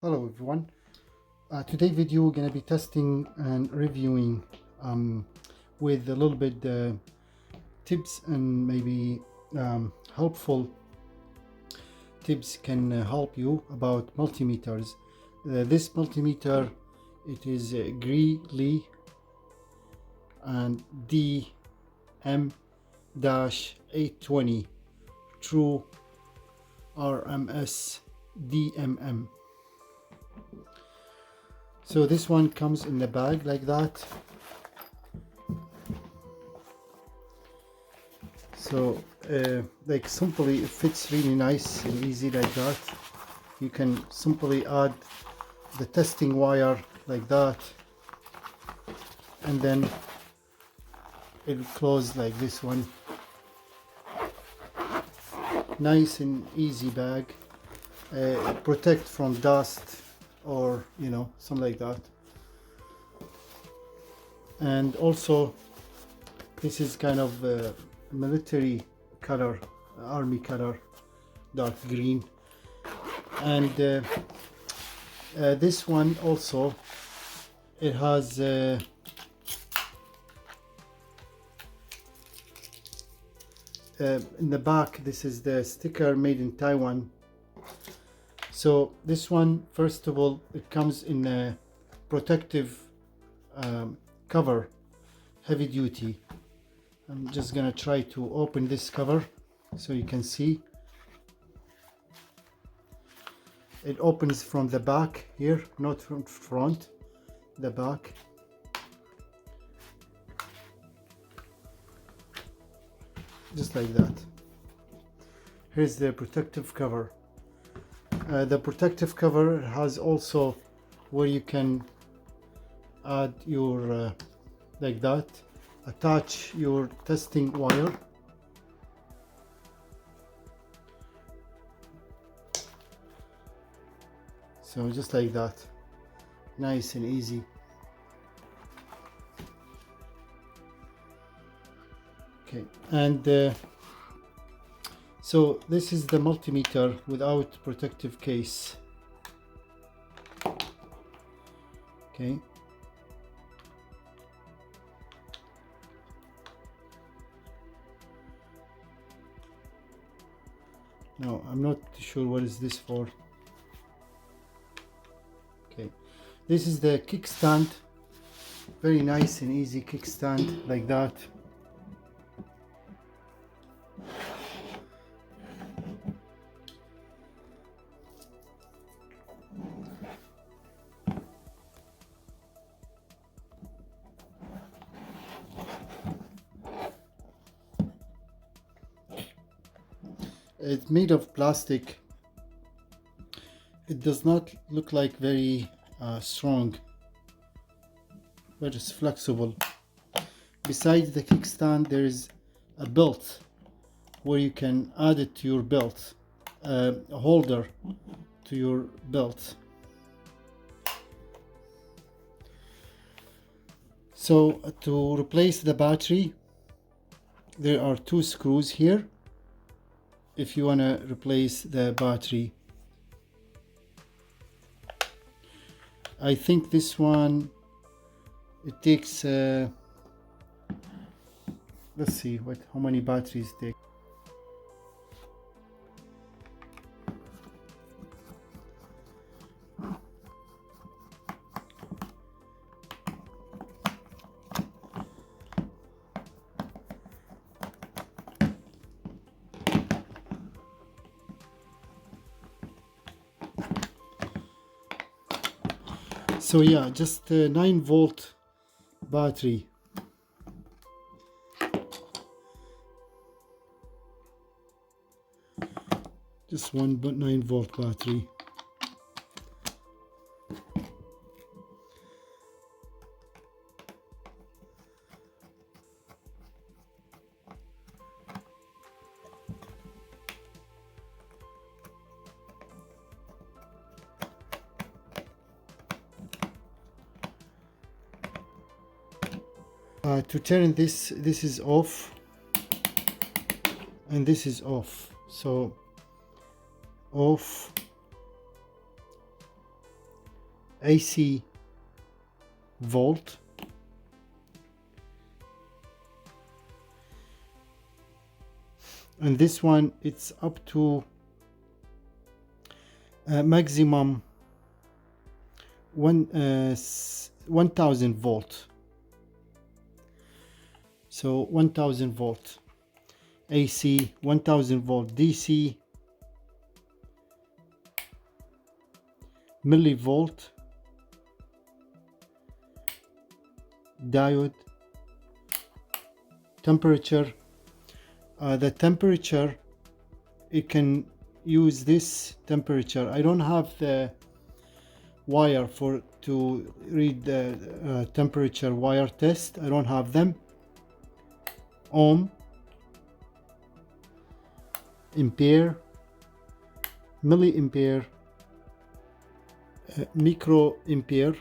Hello everyone. Today video we're gonna be testing and reviewing with a little bit tips and maybe helpful tips can help you about multimeters. This multimeter, it is Greenlee and DM-820 True RMS DMM. So this one comes in the bag like that. So like simply it fits really nice and easy like that. You can simply add the testing wire like that, and then it will close like this one. Nice and easy bag. Protect from dust or something like that. And also this is kind of military color, army color, dark green. And this one also, it has in the back, this is the sticker made in Taiwan. So this one, first of all, it comes in a protective cover, heavy duty. I'm just gonna try to open this cover so you can see. It opens from the back here, not from front, the back. Just like that. Here's the protective cover. The protective cover has also where you can add your like that, attach your testing wire. So just like that, nice and easy. Okay, and so this is the multimeter without protective case. Okay. No, I'm not sure what is this for. Okay. This is the kickstand. Very nice and easy kickstand like that. It's made of plastic. It does not look like very strong, but it's flexible. Besides the kickstand, there is a belt where you can add it to your belt, a holder to your belt. So to replace the battery, there are two screws here. If you want to replace the battery, I think this one, it takes let's see how many batteries take. So yeah, just a 9-volt battery. Just one 9-volt battery. To turn this is off and this is off. So off AC volt, and this one it's up to maximum 1000 volt. So 1000 volt AC, 1000 volt DC, millivolt, diode, temperature. The temperature, you can use this temperature. I don't have the wire to read the temperature wire test. I don't have them. Ohm, ampere, milliampere, microampere,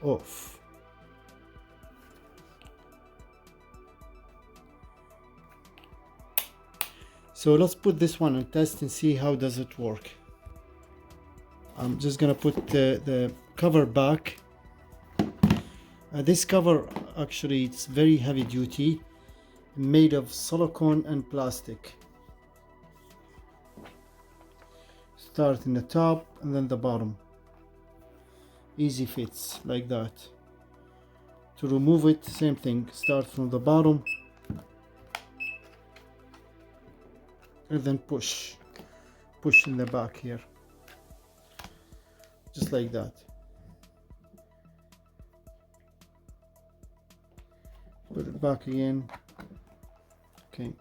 off. So let's put this one on test and see how does it work. I'm just gonna put the cover back. This cover actually it's very heavy duty, made of silicone and plastic. Start in the top and then the bottom. Easy fits like that. To remove it, same thing. Start from the bottom and then push in the back here, just like that. Put it back again. Okay.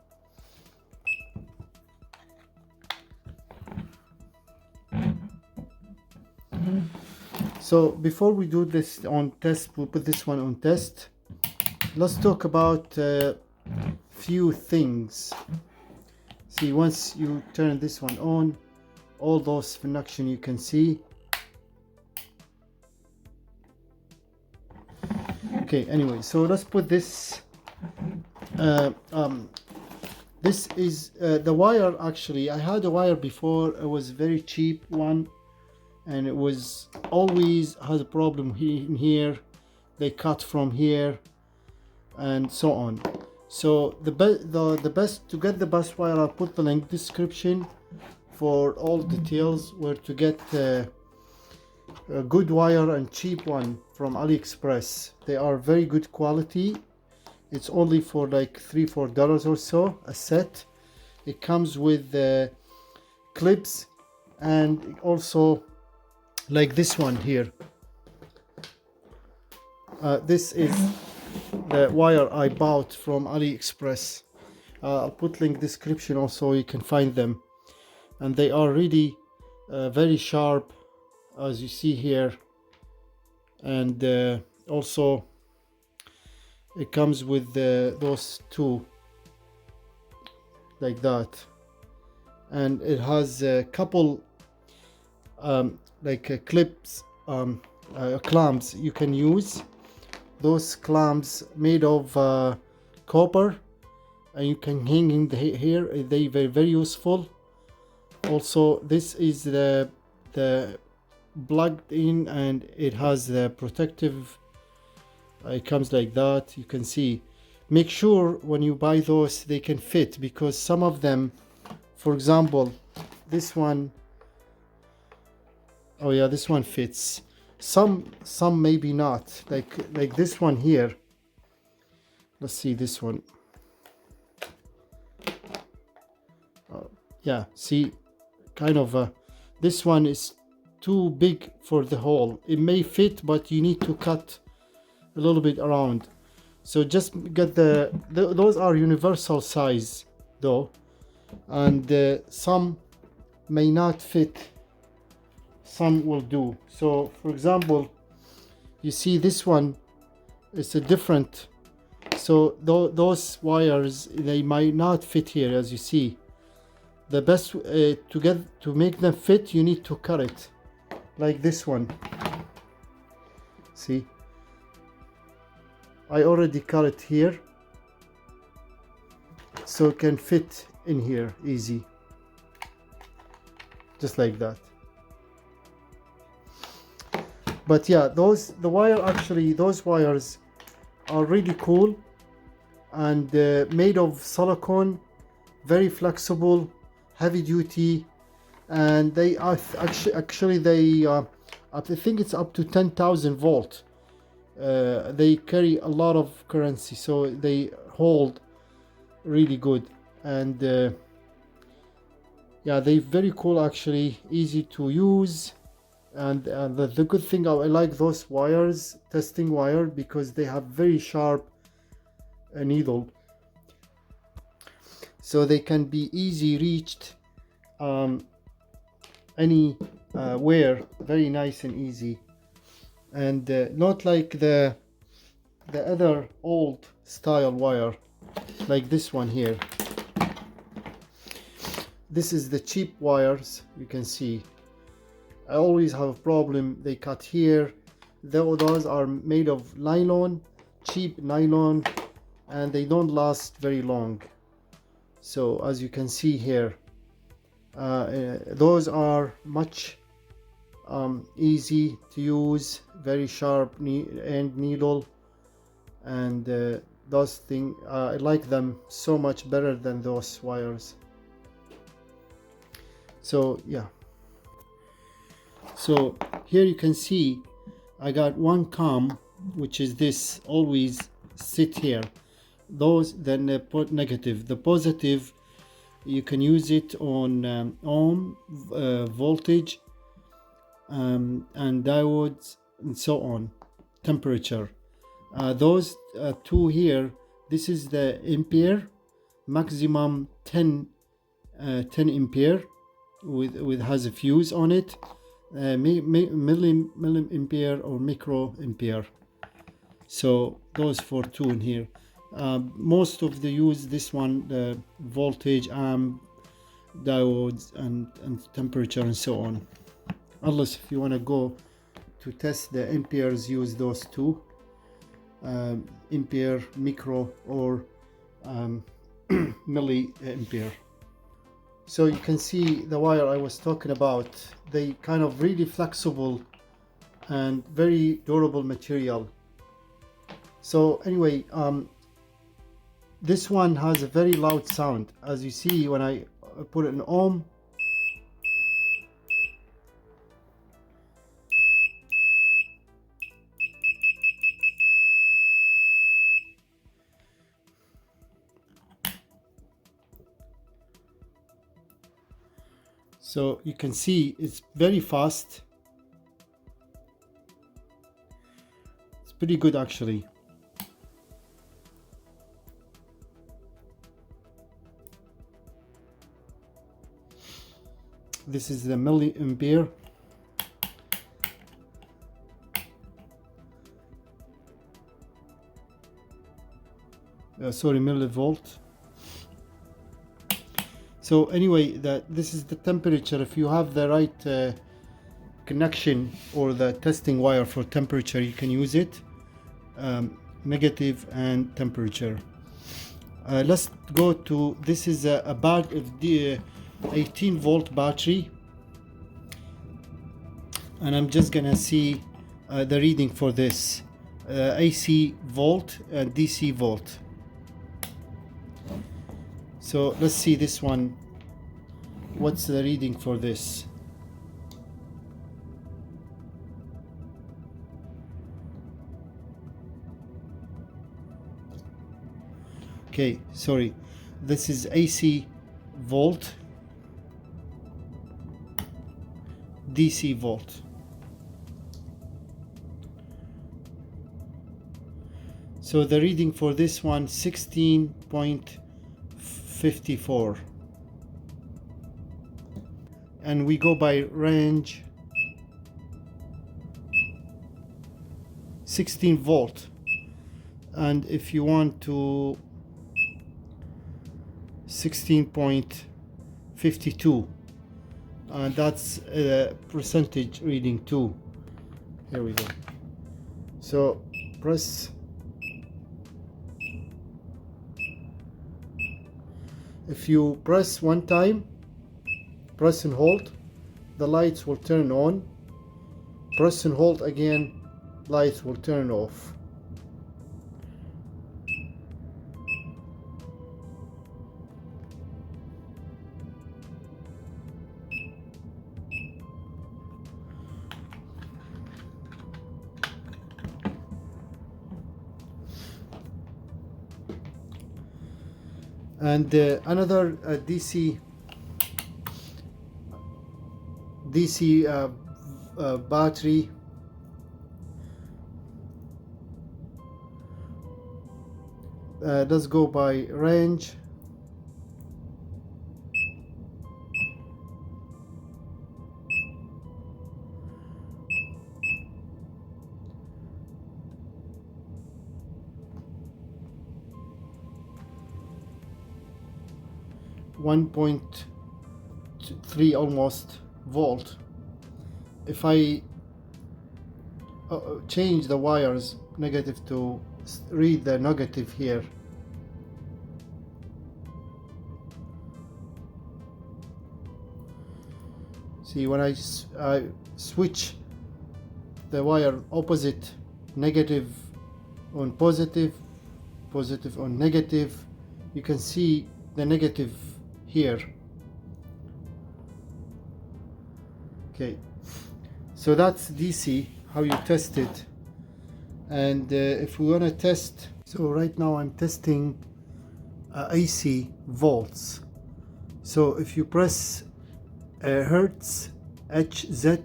So before we do this on test, we'll put this one on test. Let's talk about few things. See, once you turn this one on, all those connection you can see. Okay, anyway, so let's put this. This is the wire. Actually, I had a wire before. It was very cheap one, and it was always has a problem in here. They cut from here, and so on. So the best to get the best wire, I'll put the link description for all details where to get a good wire and cheap one from AliExpress. They are very good quality. It's only for like $3-4 or so a set. It comes with clips and also like this one here. This is the wire I bought from AliExpress. I'll put link description also, you can find them, and they are really very sharp, as you see here. And also it comes with those two like that, and it has a couple clips, clamps you can use. Those clamps made of copper, and you can hang in here. They very useful. Also, this is the plugged in, and it has the protective. It comes like that. You can see. Make sure when you buy those they can fit, because some of them, for example, this one. Oh yeah, this one fits. Some maybe not, like this one here. Let's see this one. Yeah, see, kind of this one is too big for the hole. It may fit, but you need to cut a little bit around. So just get those are universal size though, and some may not fit. Some will do. So for example, you see this one is a different, so those wires, they might not fit here. As you see, the best to make them fit, you need to cut it like this one. See, I already cut it here, so it can fit in here easy. just like that. But yeah, those wires are really cool, and made of silicone, very flexible, heavy duty, and they are actually they I think it's up to 10,000 volt. They carry a lot of currency, so they hold really good. And yeah, they're very cool, actually, easy to use. And the good thing, I like those wires, testing wire, because they have very sharp needle, so they can be easy reached anywhere, very nice and easy. And not like the other old style wire, like this one here. This is the cheap wires. You can see I always have a problem, they cut here. Those are made of nylon, cheap nylon, and they don't last very long. So as you can see here, those are much easy to use, very sharp end needle, and those things, I like them so much better than those wires. So yeah, so here you can see I got one COM, which is this, always sit here. Those, then put negative. The positive, you can use it on ohm, voltage, and diodes, and so on, temperature. Those two here, this is the ampere, maximum 10 ampere, with has a fuse on it, milliampere or microampere. So those for two in here. Most of the use this one, the voltage, amp, diodes, and temperature, and so on. Unless if you want to go to test the amperes, use those two, ampere, micro, or milliampere. So you can see the wire I was talking about, they kind of really flexible and very durable material. So anyway, this one has a very loud sound. As you see, when I put it in ohm, so you can see it's very fast. It's pretty good, actually. This is the milliampere. Sorry, millivolt. So anyway, this is the temperature. If you have the right connection or the testing wire for temperature, you can use it, negative and temperature. Let's go to, this is a bag of the 18 volt battery, and I'm just gonna see the reading for this, AC volt and DC volt. So let's see this one. What's the reading for this? Okay, sorry, this is AC volt, DC volt. So the reading for this one, 16.54, and we go by range, 16 volt. And if you want to, 16.52, and that's a percentage reading too. Here we go. So press, if you press one time, press and hold, the lights will turn on. Press and hold again, lights will turn off. And another DC battery. Let's go by range. .3 almost volt. If I change the wires negative to read the negative here, see when I switch the wire opposite, negative on positive, positive on negative, you can see the negative here. Okay, so that's DC, how you test it. And if we want to test, so right now I'm testing AC volts. So if you press Hertz, HZ,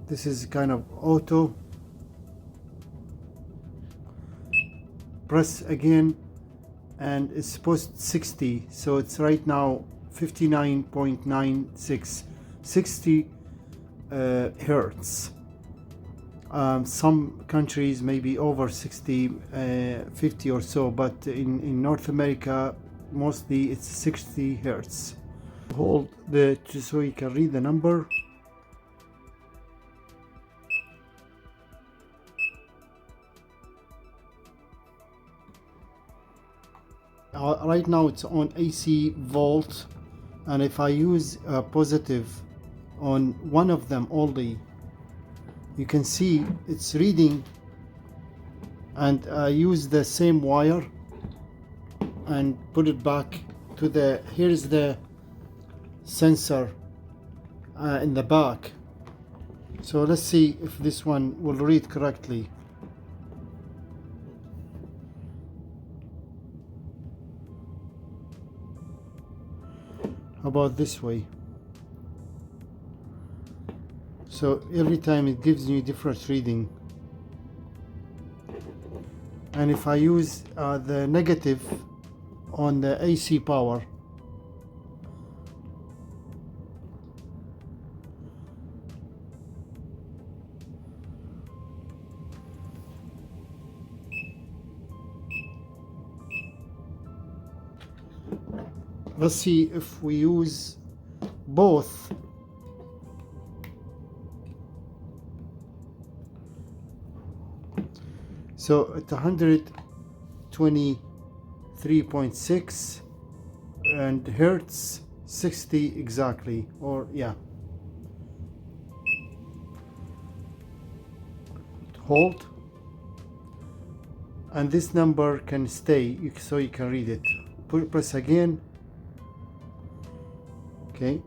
this is kind of auto. Press again, and it's supposed 60, so it's right now 59.96, 60 hertz. Some countries may be over 60, 50 or so, but in North America mostly it's 60 hertz. Hold so you can read the number. Right now it's on AC volt, and if I use a positive on one of them only, you can see it's reading, and I use the same wire and put it back to the, here's the sensor in the back. So let's see if this one will read correctly. How about this way? So every time it gives me different reading. And if I use the negative on the AC power, let's see if we use both. So at 123.6 and hertz, 60 exactly, or yeah. Hold, and this number can stay so you can read it. Press again. Okay,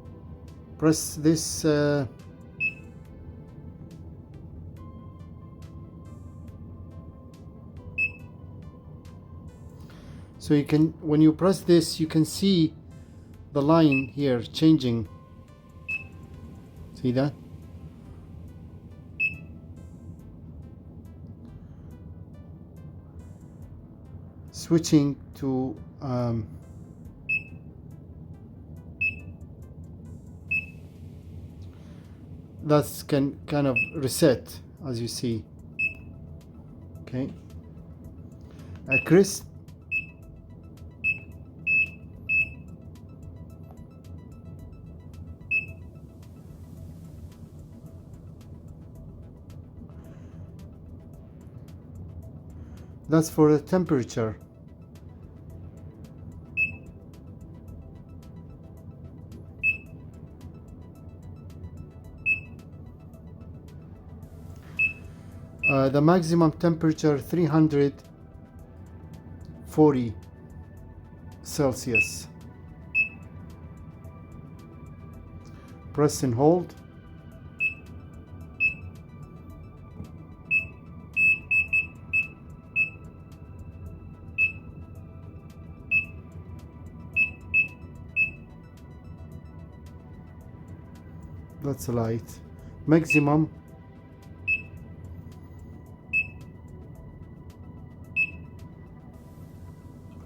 press this so you can, when you press this, you can see the line here changing. See that? Switching to that's can kind of reset, as you see. Okay, Crest, that's for the temperature. The maximum temperature 340 Celsius. Press and hold. That's a light. Maximum.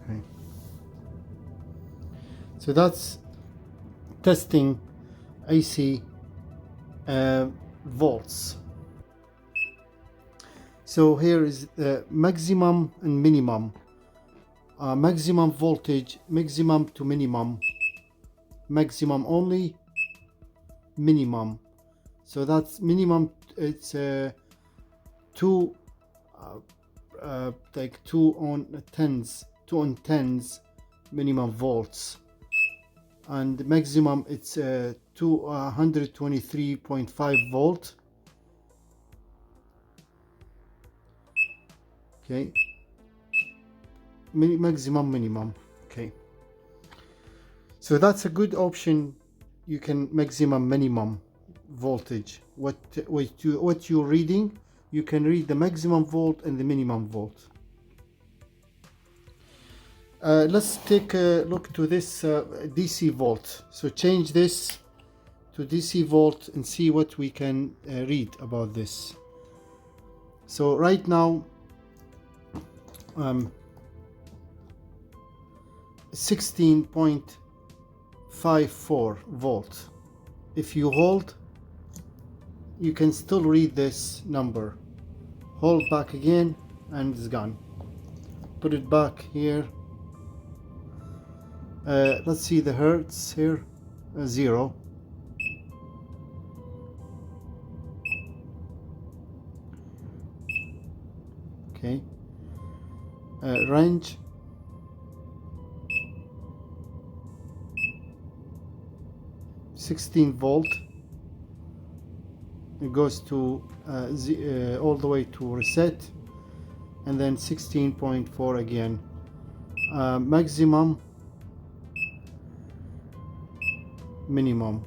Okay. So that's testing AC volts. So here is the maximum and minimum. Maximum voltage, maximum to minimum, maximum only, minimum. So that's minimum. It's two like 2 on 10s minimum volts, and maximum it's 223.5 volt. Okay, maximum, minimum. Okay, so that's a good option. You can maximum, minimum voltage. What you're reading, you can read the maximum volt and the minimum volt. Let's take a look to this DC volt. So change this to DC volt and see what we can read about this. So right now 16.54 volt. If you hold, you can still read this number. Hold back again and it's gone. Put it back here. Let's see the hertz here. 0. Okay. Range. $16 it goes to all the way to reset, and then 16.4 again. Maximum, minimum.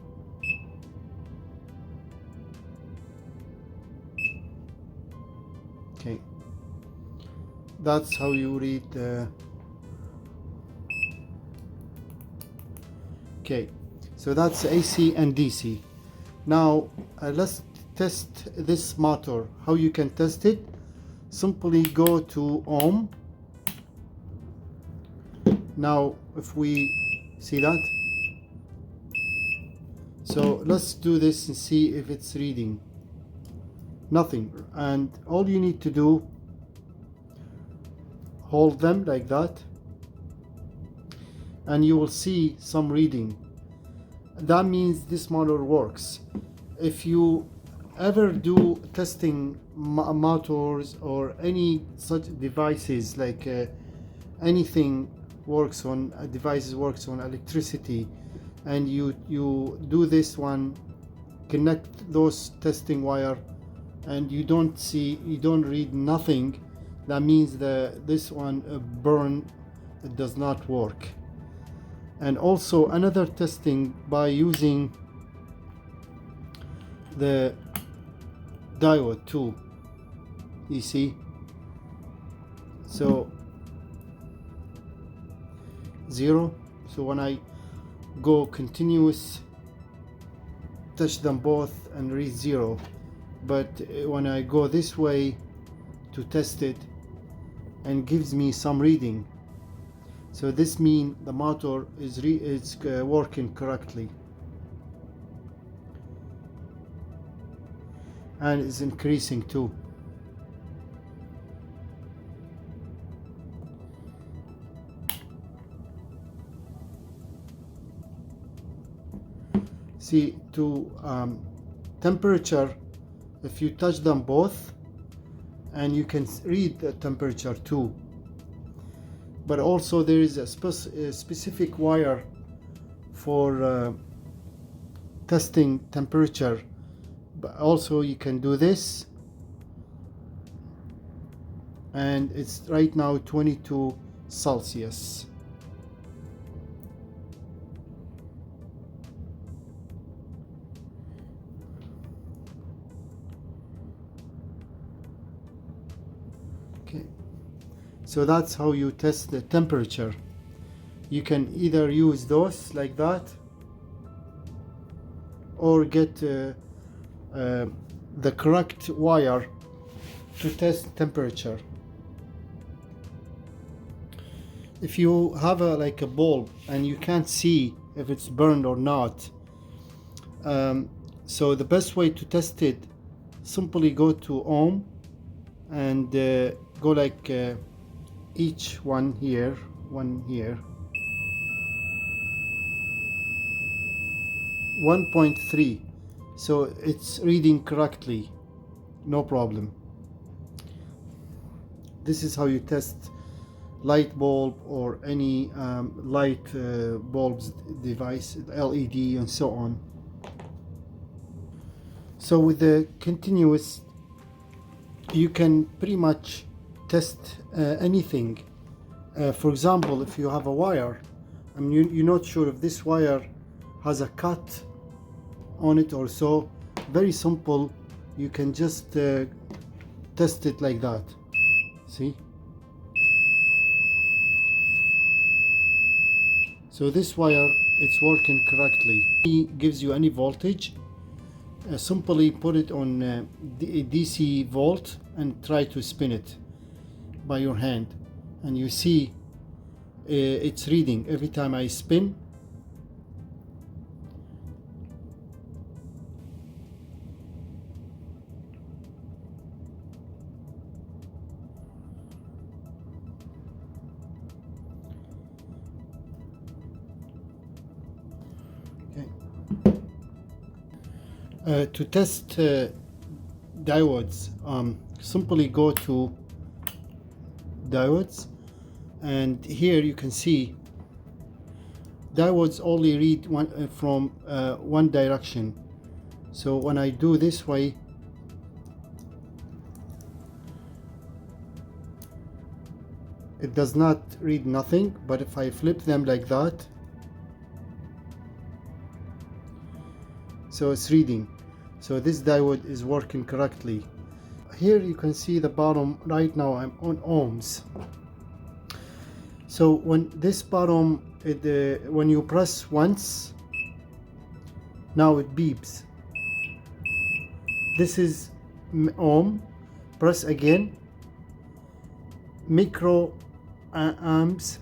Okay, that's how you read the. Okay, so that's AC and DC. Now let's test this motor. How you can test it? Simply go to ohm. Now if we see that, so let's do this and see if it's reading. Nothing. And all you need to do, hold them like that and you will see some reading. That means this motor works. If you ever do testing motors or any such devices, like anything works on devices, works on electricity, and you do this one, connect those testing wire, and you don't read nothing, that means this one burn, it does not work. And also another testing by using the diode too, you see. So 0. So when I go continuous, touch them both and read 0. But when I go this way to test it, and gives me some reading, so this means the motor is working correctly and is increasing too. See, to temperature, if you touch them both, and you can read the temperature too. But also there is a specific wire for testing temperature. But also you can do this and it's right now 22 Celsius. Okay, so that's how you test the temperature. You can either use those like that, or get the correct wire to test temperature. If you have like a bulb and you can't see if it's burned or not, so the best way to test it, simply go to ohm and go like each one here, 1.3, so it's reading correctly, no problem. This is how you test light bulb or any light bulbs device, LED and so on. So with the continuous, you can pretty much test anything. For example, if you have a wire, I mean, you're not sure if this wire has a cut on it or so, very simple, you can just test it like that. See? So this wire, it's working correctly. It gives you any voltage. Simply put it on DC volt and try to spin it by your hand, and you see it's reading every time I spin. To test diodes, simply go to diodes, and here you can see diodes only read from one direction. So when I do this way, it does not read nothing, but if I flip them like that, so it's reading. So this diode is working correctly. Here you can see the bottom. Right now I'm on ohms. So when this bottom, when you press once, now it beeps. This is ohm. Press again, micro amps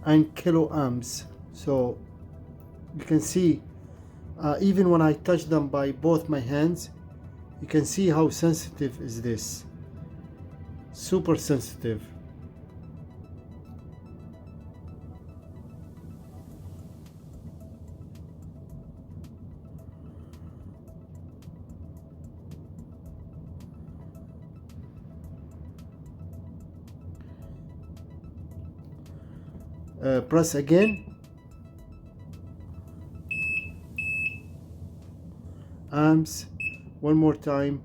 and kilo amps. So you can see even when I touch them by both my hands, you can see how sensitive is this. Super sensitive. Press again, amps, one more time.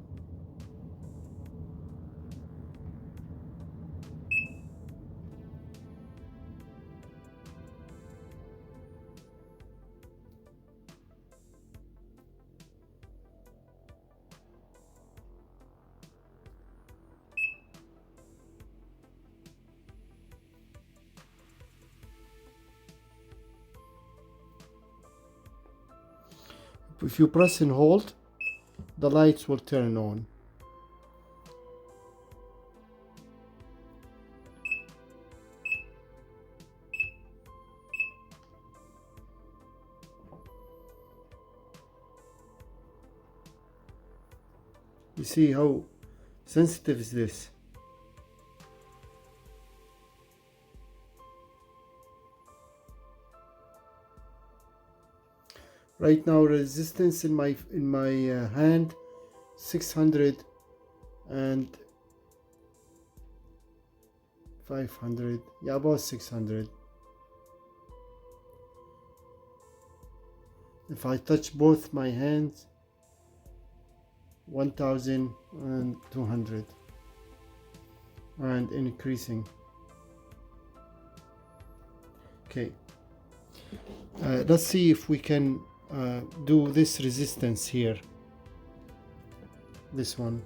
If you press and hold, the lights will turn on. You see how sensitive is this? Right now, resistance in my hand, 600 and 500. Yeah, about 600. If I touch both my hands, 1200. and increasing. Okay, let's see if we can do this resistance here, this one.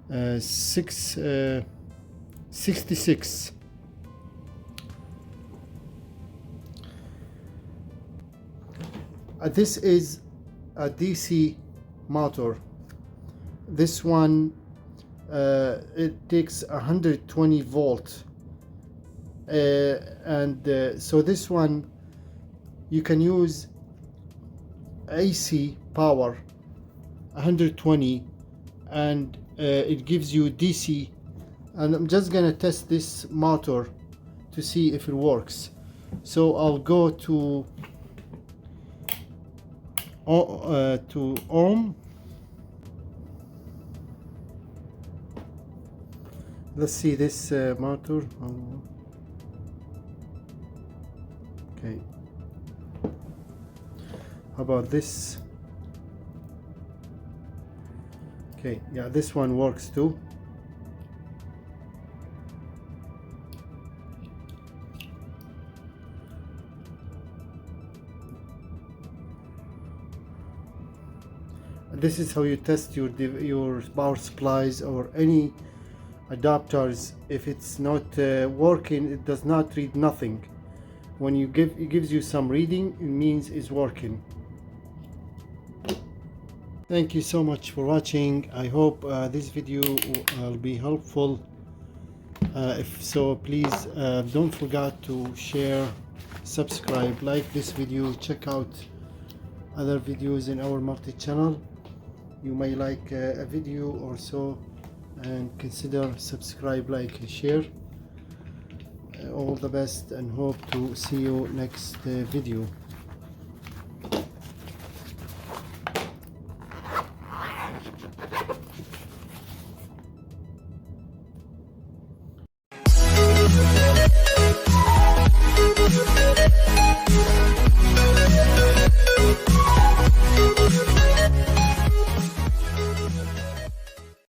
Uh, 66. This is a DC motor. This one it takes 120 volt, so this one you can use AC power 120, and it gives you DC. And I'm just gonna test this motor to see if it works. So I'll go to ohm. Let's see this motor. Okay, how about this? Okay, yeah, this one works too. This is how you test your power supplies or any adapters. If it's not working, it does not read nothing. When it gives you some reading, it means it's working. Thank you so much for watching. I hope this video will be helpful. If so, please don't forget to share, subscribe, like this video, check out other videos in our multi-channel. You may like a video or so, and consider subscribe, like, and share. All the best, and hope to see you next video.